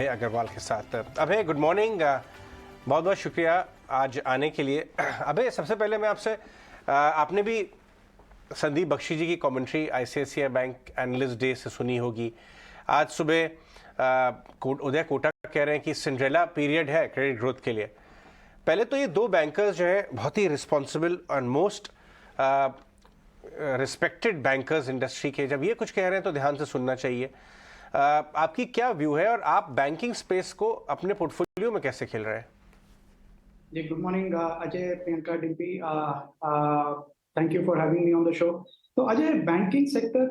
अग्रवाल के साथ। अभय, good morning, बहुत बहुत शुक्रिया आज आने के लिए। अभय, सबसे पहले मैं आपसे, आपने भी संदीप बख्शी जी की commentary ICICI bank analyst day से सुनी होगी। आज सुबह उदय कोटक कह रहे हैं कि सिंड्रेला पीरियड है क्रेडिट ग्रोथ के लिए। पहले तो ये दो बैंकर्स जो है बहुत ही रिस्पॉन्सिबल और मोस्ट रिस्पेक्टेड बैंकर्स इंडस्ट्री के, जब ये कुछ कह रहे हैं तो ध्यान से सुनना चाहिए। आपकी क्या व्यू है और आप बैंकिंग स्पेस को अपने पोर्टफोलियो में कैसे खेल रहे हैं? जी, good morning Ajay, Priyanka, Dimpy, thank you for having me on the show. तो अजय, बैंकिंग सेक्टर,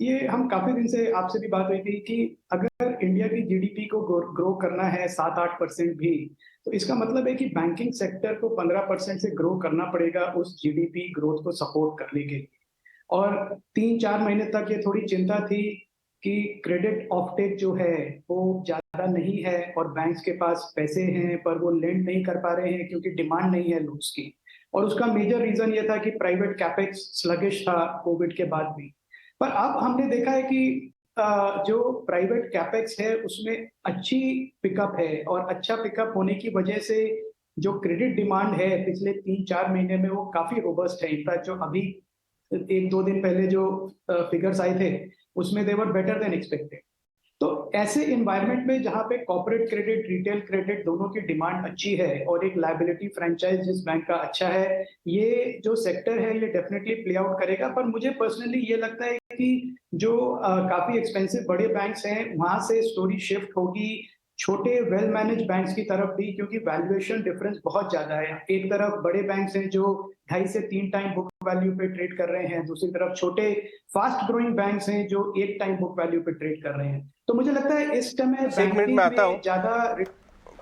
ये हम काफी दिन से आपसे भी बात हुई थी कि अगर इंडिया की जीडीपी को ग्रो करना है 7-8% भी, तो इसका मतलब है कि बैंकिंग सेक्टर को 15% से ग्रो करना पड़ेगा उस जीडीपी ग्रोथ को सपोर्ट करने के लिए। और 3-4 महीने तक ये थोड़ी चिंता थी कि क्रेडिट ऑफटेक जो है वो ज्यादा नहीं है और बैंक्स के पास पैसे हैं पर वो लेंड नहीं कर पा रहे हैं क्योंकि डिमांड नहीं है लोन्स की। और उसका मेजर रीजन ये था कि प्राइवेट कैपेक्स स्लगिश था कोविड के बाद भी। पर अब हमने देखा है कि जो प्राइवेट कैपेक्स है उसमें अच्छी पिकअप है, और अच्छा पिकअप होने की वजह से जो क्रेडिट डिमांड है पिछले 3-4 महीने में वो काफी रोबस्ट है। इनफैक्ट जो अभी 1-2 दिन पहले जो फिगर्स आए थे उसमें दे वर बेटर देन एक्सपेक्टेड। तो ऐसे इन्वायरमेंट में जहां पे कॉर्पोरेट क्रेडिट, रिटेल क्रेडिट दोनों की डिमांड अच्छी है और एक लायबिलिटी फ्रेंचाइज जिस बैंक का अच्छा है, ये जो सेक्टर है ये डेफिनेटली प्ले आउट करेगा। पर मुझे पर्सनली ये लगता है कि जो काफी एक्सपेंसिव बड़े बैंक्स हैं वहां से स्टोरी शिफ्ट होगी छोटे वेल मैनेज बैंक्स की तरफ भी, क्योंकि वैल्यूएशन डिफरेंस बहुत ज्यादा है। एक तरफ बड़े बैंक्स हैं जो 2.5 से 3 टाइम बुक वैल्यू पे ट्रेड कर रहे हैं, दूसरी तरफ छोटे फास्ट ग्रोइंग बैंक्स हैं जो 1 टाइम बुक वैल्यू पे ट्रेड कर रहे हैं। तो मुझे लगता है इस समय एक मिनट में आता हूं, ज्यादा।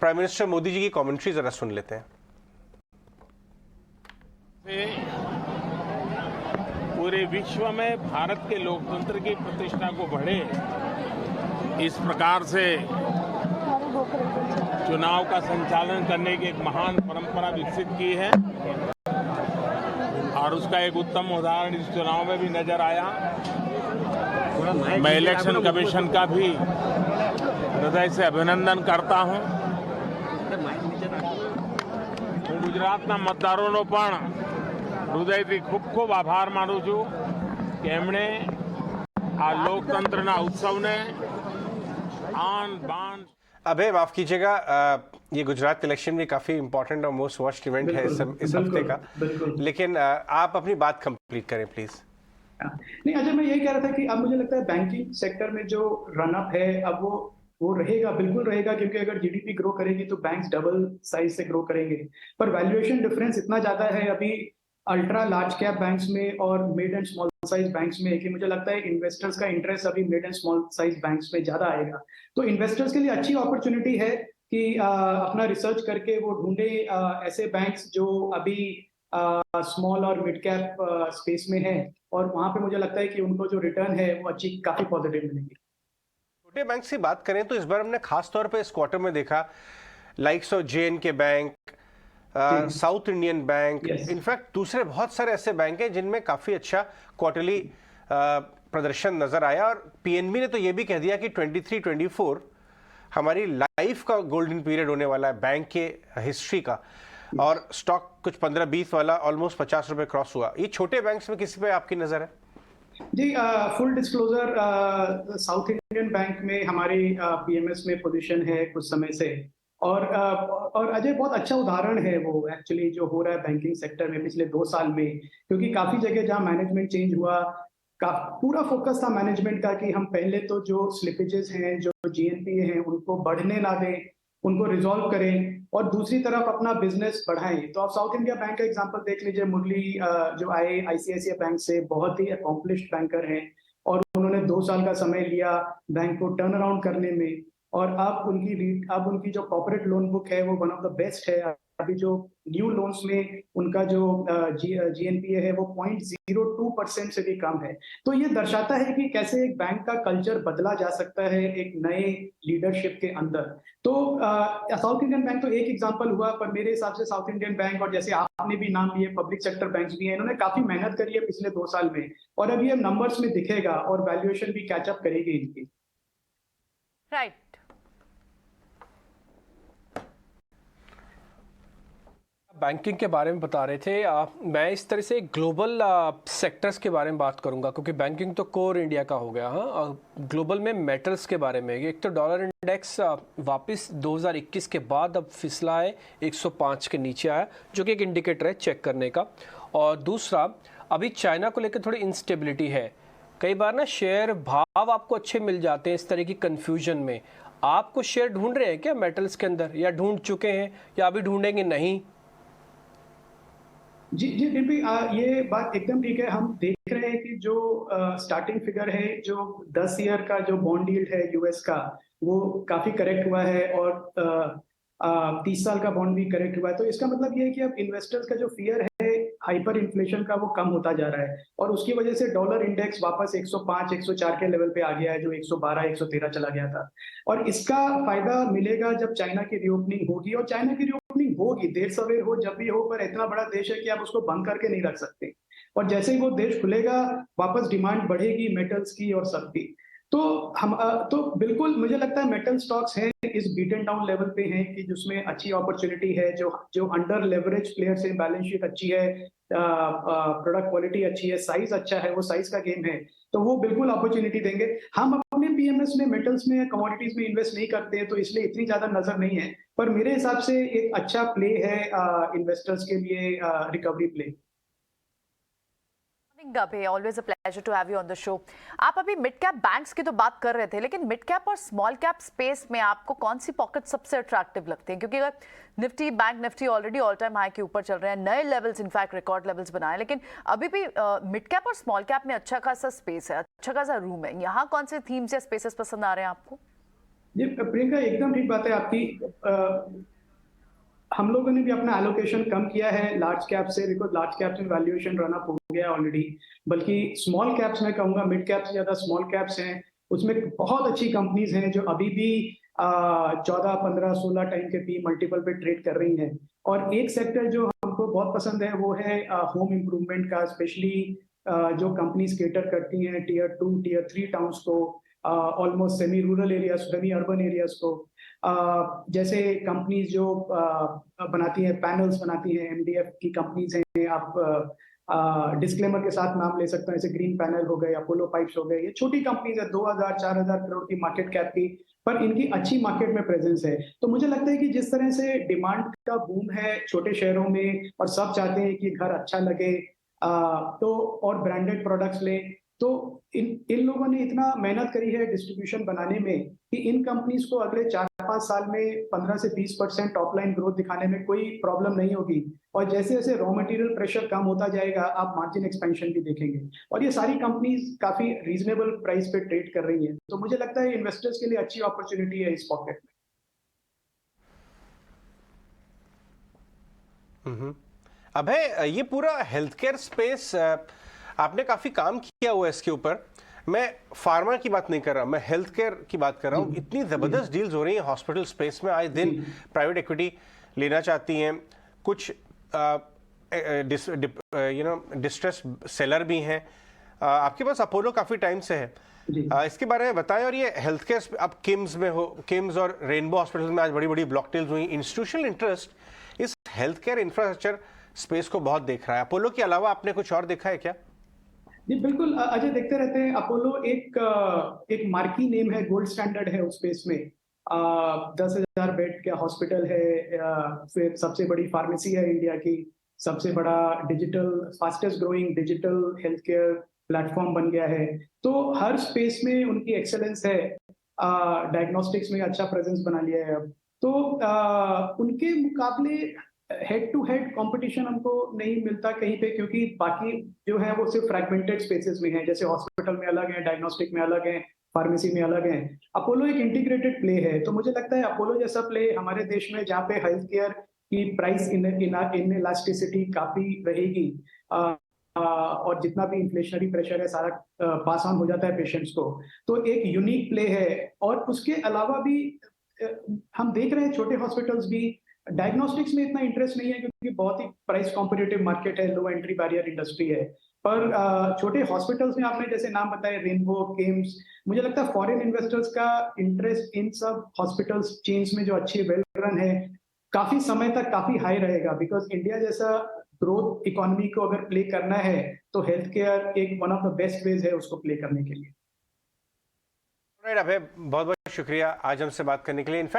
प्राइम मिनिस्टर मोदी जी की कमेंट्री जरा सुन लेते हैं। पूरे विश्व में भारत के लोकतंत्र की प्रतिष्ठा को बढ़े, इस प्रकार से चुनाव का संचालन करने की एक महान परंपरा विकसित की है और उसका एक उत्तम उदाहरण इस चुनाव में भी नजर आया। मैं इलेक्शन कमीशन का भी हृदय से अभिनंदन करता हूं। હું ગુજરાતના મતદારોનો પણ હૃદયથી ખૂબ ખૂબ આભાર માનું છું કે એમણે આ લોકતંત્રના ઉત્સવને આન બાન। अबे माफ कीजिएगा, ये गुजरात इलेक्शन भी काफी इंपॉर्टेंट और मोस्ट वॉच्ड इवेंट है इस हफ्ते का, लेकिन आप अपनी बात कंप्लीट करें प्लीज। नहीं अजय, मैं यही कह रहा था कि अब मुझे लगता है बैंकिंग सेक्टर में जो रनअप है अब वो रहेगा, बिल्कुल रहेगा, क्योंकि अगर जीडीपी ग्रो करेगी तो बैंक्स डबल साइज से ग्रो करेंगे। पर वैल्यूएशन डिफरेंस इतना ज्यादा है अभी अल्ट्रा लार्ज कैप बैंक्स में और mid and small size banks में कि मुझे लगता है इन्वेस्टर्स का इंटरेस्ट अभी mid and small size banks में ज्यादा आएगा। तो इन्वेस्टर्स के लिए अच्छी अपॉर्चुनिटी है कि अपना रिसर्च करके वो ढूंढे ऐसे बैंक्स जो अभी स्मॉल और मिड कैप स्पेस में है, और वहां पे मुझे लगता है कि उनको जो रिटर्न है वो अच्छी काफी पॉजिटिव मिलेगी। छोटे बैंक की बात करें तो इस बार हमने खास तौर पे इस क्वार्टर में देखा लाइक्स ऑफ जेएन के bank, south Indian bank, in fact दूसरे बहुत सारे ऐसे बैंक हैं जिनमें काफी अच्छा क्वार्टरली प्रदर्शन नजर आया। और पीएनबी ने तो ये भी कह दिया कि 23-24 हमारी लाइफ का गोल्डन पीरियड होने वाला है बैंक के हिस्ट्री का, और स्टॉक कुछ 15-20 वाला ऑलमोस्ट 50 रुपए क्रॉस हुआ। ये छोटे बैंक्स में किसी पे आपकी नजर है? जी, full disclosure, South Indian Bank में हमारी पीएमएस में पोजीशन है कुछ समय से, और अजय बहुत अच्छा उदाहरण है वो एक्चुअली जो हो रहा है बैंकिंग सेक्टर में पिछले 2 साल में, क्योंकि काफी जगह जहां मैनेजमेंट चेंज हुआ पूरा फोकस था मैनेजमेंट का कि हम पहले तो जो स्लिपेजेस हैं, जो जीएनपीए हैं, उनको बढ़ने ना दें, उनको रिजॉल्व करें, और दूसरी तरफ अपना बिजनेस बढ़ाएं। तो आप साउथ इंडिया बैंक का एग्जांपल देख लीजिए। मुरली जो आए आईसीआईसीआई बैंक से, बहुत ही अकॉम्प्लिश्ड बैंकर हैं और उन्होंने 2 साल का समय लिया बैंक को टर्न अराउंड करने में, और अब उनकी जो कॉर्पोरेट लोन बुक है वो वन ऑफ द बेस्ट है। अभी जो न्यू लोन्स में उनका जो जीएनपीए है वो 0.02% से भी कम है। तो ये दर्शाता है कि कैसे एक बैंक का कल्चर बदला जा सकता है एक नए लीडरशिप के अंदर। तो साउथ इंडियन बैंक तो एक एग्जांपल हुआ, पर मेरे हिसाब से साउथ इंडियन बैंक, और जैसे आपने भी नाम लिए पब्लिक सेक्टर बैंक्स भी हैं, इन्होंने काफी मेहनत करी है पिछले 2 साल में, और अब ये नंबर्स में दिखेगा और वैल्यूएशन भी कैचअप करेगी इनकी। राइट। बैंकिंग के बारे में बता रहे थे, मैं इस तरह से ग्लोबल सेक्टर्स के बारे में बात करूंगा, क्योंकि बैंकिंग तो कोर इंडिया का हो गया। हाँ, ग्लोबल में मेटल्स के बारे में, एक तो डॉलर इंडेक्स वापस 2021 के बाद अब फिसला है, 105 के नीचे आया, जो कि एक इंडिकेटर है चेक करने का। और दूसरा, अभी चाइना को लेकर थोड़ी इंस्टेबिलिटी है। कई बार ना शेयर भाव आपको अच्छे मिल जाते हैं इस तरह की कन्फ्यूजन में। आपको शेयर ढूंढ रहे हैं क्या मेटल्स के अंदर, या ढूंढ चुके हैं, या अभी ढूंढेंगे? नहीं जी जी डिम्पी, ये बात एकदम ठीक है। हम देख रहे हैं कि जो स्टार्टिंग फिगर है, जो 10 ईयर का जो बॉन्ड यील्ड है यूएस का, वो काफी करेक्ट हुआ है, और 30 साल का बॉन्ड भी करेक्ट हुआ है। तो इसका मतलब ये है कि अब इन्वेस्टर्स का जो फियर है हाइपर इन्फ्लेशन का, वो कम होता जा रहा है, और उसकी वजह से डॉलर इंडेक्स वापस 105 104 के लेवल पे आ गया है, जो 112 113 चला गया था। और इसका फायदा मिलेगा जब चाइना की रीओपनिंग होगी, और चाइना की रीओपनिंग होगी, देर सवेर हो, जब भी हो, पर इतना बड़ा देश है कि आप उसको बंद करके नहीं रख सकते। और जैसे ही वो देश खुलेगा, वापस डिमांड बढ़ेगी मेटल्स की और सबकी। तो हम तो बिल्कुल मुझे लगता है मेटल स्टॉक्स हैं इस बीटन डाउन लेवल पे हैं, कि जिसमें अच्छी अपॉर्चुनिटी है, जो जो अंडर लेवरेज प्लेयर्स हैं, बैलेंस शीट अच्छी है, प्रोडक्ट क्वालिटी अच्छी है, साइज अच्छा है, वो साइज का गेम है, तो वो बिल्कुल अपॉर्चुनिटी देंगे। हम अपने पीएमएस में मेटल्स में, कमोडिटीज में इन्वेस्ट नहीं करते हैं, तो इसलिए इतनी ज्यादा नजर नहीं है, पर मेरे हिसाब से एक अच्छा प्ले है इन्वेस्टर्स के लिए, recovery play. Abhay, always a pleasure to have you on the show. आप अभी मिड कैप बैंक्स की तो बात कर रहे थे, लेकिन मिड कैप और स्मॉल कैप स्पेस में आपको कौन सी पॉकेट सबसे अट्रैक्टिव लगते हैं? क्योंकि अगर Nifty, bank Nifty already all time high के ऊपर चल रहे हैं, नए लेवल्स, इनफैक्ट रिकॉर्ड लेवल्स बनाए, लेकिन अभी भी मिड कैप और स्मॉल कैप में अच्छा खासा स्पेस है, अच्छा खासा रूम है। यहाँ कौन से थीम्स या स्पेसेस पसंद आ रहे हैं आपको? जी प्रियंका, एकदम ठीक बात है आपकी। हम लोगों ने भी अपना एलोकेशन कम किया है लार्ज कैप से, बिकॉज लार्ज कैप्स में वैल्यूएशन रन अप हो गया ऑलरेडी। बल्कि स्मॉल कैप्स में कहूंगा, मिड कैप से ज्यादा स्मॉल कैप्स हैं, उसमें बहुत अच्छी कंपनीज हैं जो अभी भी 14 15 16 टाइम के पी मल्टीपल पे ट्रेड कर रही हैं। और एक सेक्टर जो हमको बहुत पसंद है, वो है होम इम्प्रूवमेंट का, स्पेशली जो कंपनीज केटर करती हैं टीयर 2 टीयर 3 टाउन्स को, almost semi rural areas, semi urban areas को। जैसे कंपनीज जो बनाती हैं, पैनल्स बनाती हैं, एमडीएफ की कंपनीज हैं, आप डिस्क्लेमर के साथ नाम ले सकते हैं, जैसे ग्रीन पैनल हो गए, अपोलो पाइप्स हो गए। ये छोटी कंपनीज है, 2000 4000 करोड़ की मार्केट कैप की, पर इनकी अच्छी मार्केट में प्रेजेंस है। तो मुझे लगता है कि जिस तरह से डिमांड का बूम है छोटे शहरों में, और सब चाहते हैं कि घर अच्छा लगे, तो और ब्रांडेड प्रोडक्ट्स लें, तो इन लोगों ने इतना मेहनत करी है डिस्ट्रीब्यूशन बनाने में, कि इन कंपनीज को अगले 4-5 साल में 15 से 20% टॉप लाइन ग्रोथ दिखाने में कोई प्रॉब्लम नहीं होगी। और जैसे जैसे रॉ मटेरियल प्रेशर कम होता जाएगा, आप मार्जिन एक्सपेंशन भी देखेंगे। और ये सारी कंपनीज काफी रीजनेबल प्राइस पे ट्रेड कर रही हैं, तो मुझे लगता है इन्वेस्टर्स के लिए अच्छी अपॉर्चुनिटी है इस पॉकेट में। अभय, ये पूरा हेल्थ केयर स्पेस आपने काफी काम किया हुआ है इसके ऊपर। मैं फार्मा की बात नहीं कर रहा, मैं हेल्थ केयर की बात कर रहा हूँ। इतनी जबरदस्त डील्स हो रही हैं हॉस्पिटल स्पेस में, आए दिन प्राइवेट इक्विटी लेना चाहती हैं, कुछ डिस्ट्रेस सेलर भी हैं। आपके पास अपोलो काफी टाइम से है, इसके बारे में बताएं। और ये हेल्थ केयर, अब किम्स में हो, किम्स और रेनबो हॉस्पिटल में आज बड़ी बड़ी ब्लॉक डील्स हुई। इंस्टीट्यूशनल इंटरेस्ट इस हेल्थ केयर इंफ्रास्ट्रक्चर स्पेस को बहुत देख रहा है। अपोलो के अलावा आपने कुछ और देखा है क्या? जी बिल्कुल अजय, देखते रहते हैं। अपोलो एक मार्की नेम है, गोल्ड स्टैंडर्ड है उस स्पेस में। 10,000 बेड का हॉस्पिटल है, फिर सबसे बड़ी फार्मेसी है इंडिया की, सबसे बड़ा digital, fastest growing digital health care platform बन गया है। तो हर स्पेस में उनकी एक्सेलेंस है। डायग्नोस्टिक्स में अच्छा प्रेजेंस बना लिया है अब। तो उनके मुकाबले हेड टू हेड कंपटीशन हमको नहीं मिलता कहीं पे, क्योंकि बाकी जो है वो सिर्फ फ्रैगमेंटेड स्पेसेस में है। जैसे हॉस्पिटल में अलग है, डायग्नोस्टिक में अलग है, फार्मेसी में अलग है। अपोलो एक इंटीग्रेटेड प्ले है। तो मुझे लगता है अपोलो जैसा प्ले हमारे देश में, जहाँ पे हेल्थ केयर की प्राइस इनइलास्टिसिटी काफी रहेगी, और जितना भी इन्फ्लेशनरी प्रेशर है सारा पास ऑन हो जाता है पेशेंट्स को, तो एक यूनिक प्ले है। और उसके अलावा भी हम देख रहे हैं छोटे हॉस्पिटल्स भी, डायग्नोस्टिक्स में इतना इंटरेस्ट नहीं है, क्योंकि बहुत ही प्राइस कॉम्पिटिटिव मार्केट है, लो एंट्री बैरियर इंडस्ट्री है। पर छोटे हॉस्पिटल्स में आपने जैसे नाम बताए, रेनबो, किम्स, मुझे लगता है फॉरेन इन्वेस्टर्स का इंटरेस्ट इन सब हॉस्पिटल्स चेन्स में जो अच्छी वेल रन है, काफी समय तक काफी हाई रहेगा, बिकॉज इंडिया जैसा ग्रोथ इकोनॉमी को अगर प्ले करना है तो हेल्थ केयर एक one of the best veg है उसको प्ले करने के लिए। राइट अभय, बहुत बहुत शुक्रिया आज हमसे बात करने के लिए। इनफैक्ट